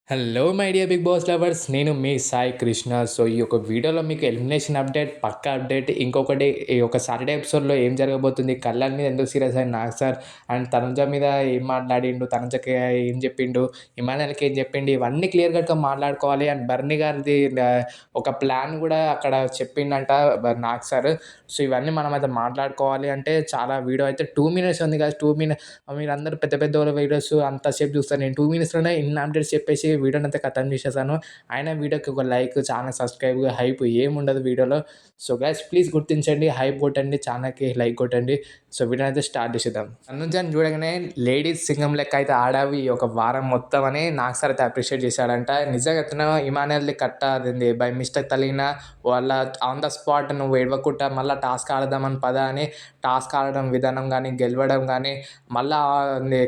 Hello my dear big boss lovers. నేను మీ Sai Krishna. So, ఈ యొక్క వీడియోలో మీకు ఎలిమినేషన్ అప్డేట్, పక్కా అప్డేట్, ఇంకొకటి ఈ యొక్క సాటర్డే ఎపిసోడ్‌లో ఏం జరగబోతుంది, కళ్యాణ్ మీద ఎందుకు సీరియస్ అయ్యిండు నాగ్ సార్, అండ్ తనుజ మీద ఏం మాట్లాడిండు, తనుజకి ఏం చెప్పిండు, ఇమానుయల్‌కి ఏం చెప్పిండు, ఇవన్నీ క్లియర్ కట్‌గా మాట్లాడుకోవాలి. అండ్ బర్నీ గారిది ఒక ప్లాన్ కూడా అక్కడ చెప్పిండంట నాగ్ సార్. సో, ఇవన్నీ మనమైతే మాట్లాడుకోవాలి. అంటే చాలా వీడియో అయితే 2 మినిట్స్ ఉంది కదా! మీరందరూ పెద్ద పెద్దోళ్ళ వీడియోస్ అంతసేపు చూస్తారు. నేను 2 మినిట్స్‌లోనే ఇన్ని అప్డేట్స్ చెప్పేసి వీడియోనంతా ఖతం చేసేసాను. అయినా వీడియోకి ఒక లైక్, ఛానల్ సబ్స్క్రైబ్, హైప్ ఏముండదు వీడియోలో. సో గైస్ ప్లీజ్ గుర్తించండి, హైప్ కొట్టండి, ఛానల్‌కి లైక్ కొట్టండి. సో వీడియోని అయితే స్టార్ట్ చేసేద్దాం. తనుజని చూడగానే లేడీస్ సింగం లెక్క అయితే ఆడావు ఈ ఒక వారం మొత్తం అని నాగ్ సార్ అయితే అప్రిషియేట్ చేశాడంట. నిజంగా చెప్తున్నా, ఇమానుయల్‌ది కట్ట అదేంది బై మిస్టేక్ తగిలిన వాళ్ళ ఆన్ ద స్పాట్ నువ్వు ఏడవకుండా మళ్ళా టాస్క్ ఆడదామని పదా అని టాస్క్ ఆడడం విధానం గానీ, గెలవడం గానీ, మళ్ళా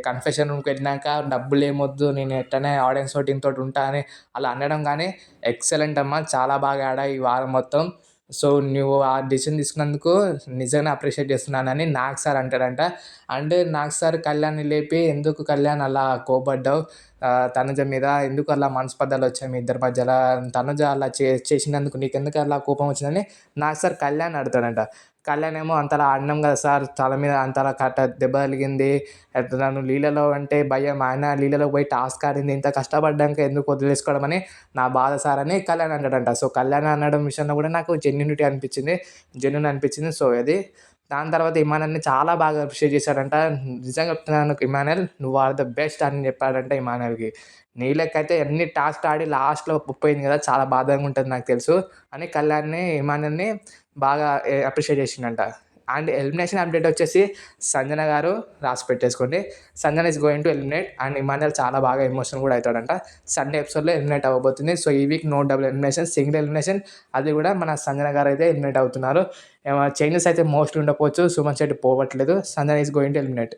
కన్ఫెషన్ రూమ్‌కి వెళ్ళినాక డబ్బులేమొద్దు, నేను ఎట్లనే ఆడియన్స్ తోటి ఇంతోటి ఉంటా అని అలా అనడం గానీ ఎక్సలెంట్ అమ్మా. చాలా బాగా ఆడావు ఈ వారం మొత్తం. సో, నువ్వు ఆ డెసిషన్ తీసుకున్నందుకు నిజంగానే అప్రిషియేట్ చేస్తున్నానని నాగ్ సార్ అంటాడంట. అండ్ నాగ్ సార్ కళ్యాణ్‌ని లేపి, ఎందుకు కళ్యాణ్ అలా కోపడ్డావు తనుజ మీద? ఎందుకు అలా మనస్పర్ధలొచ్చాయి మీ ఇద్దరి మధ్యల? తనుజ అలా చేసినందుకు నీకెందుకు అలా కోపం వచ్చిందని నాగ్ సార్ కళ్యాణ్‌ని అడుగుతాడంట. కళ్యాణ్ ఏమో, అంతలా ఆడినాం కదా సార్, తల మీద అంతలా దెబ్బ తగిలింది. నన్ను లీలలో అంటే భయం. ఆయన లీలలోకి పోయి టాస్క్ ఆడింది. ఇంత కష్టపడ్డాక ఎందుకు వదిలేసుకోవడం అని నా బాధ సార్ అని కళ్యాణ్ అంటాడంట. సో, కళ్యాణ్ అనడం విషయంలో కూడా నాకు జెన్యూన్ అనిపించింది. సో, అది. దాని తర్వాత ఇమానుయల్‌ని చాలా బాగా అప్రిషియేట్ చేశాడంట. నిజంగా చెప్తున్నాను, ఇమానుయల్ నువ్వు ఆర్ ద బెస్ట్ అని చెప్పాడంట ఇమానుయల్‌కి. నీ లెక్క అయితే ఎన్ని టాస్క్‌లు ఆడి లాస్ట్‌లో పోయింది కదా! చాలా బాధగా ఉంటది నాకు తెలుసు అని ఇమానుయల్‌ని బాగా అప్రిషియేట్ చేసిండంట. అండ్ ఎలిమినేషన్ అప్డేట్ వచ్చేసి సంజన గారు రాసి పెట్టేసుకోండి. Sanjana is going to eliminate. And Emmanuel చాలా బాగా ఎమోషనల్ కూడా అవుతాడంట. సండే ఎపిసోడ్‌లో ఎలిమినేట్ అవ్వబోతుంది. సో, ఈ week no double elimination, single elimination. అది కూడా మన సంజన గారు అయితే ఎలిమినేట్ అవుతున్నారు. చేంజెస్ అయితే మోస్ట్‌లీ ఉండకపోవచ్చు. సుమన్ శెట్టి పోవట్లేదు. Sanjana is going to eliminate.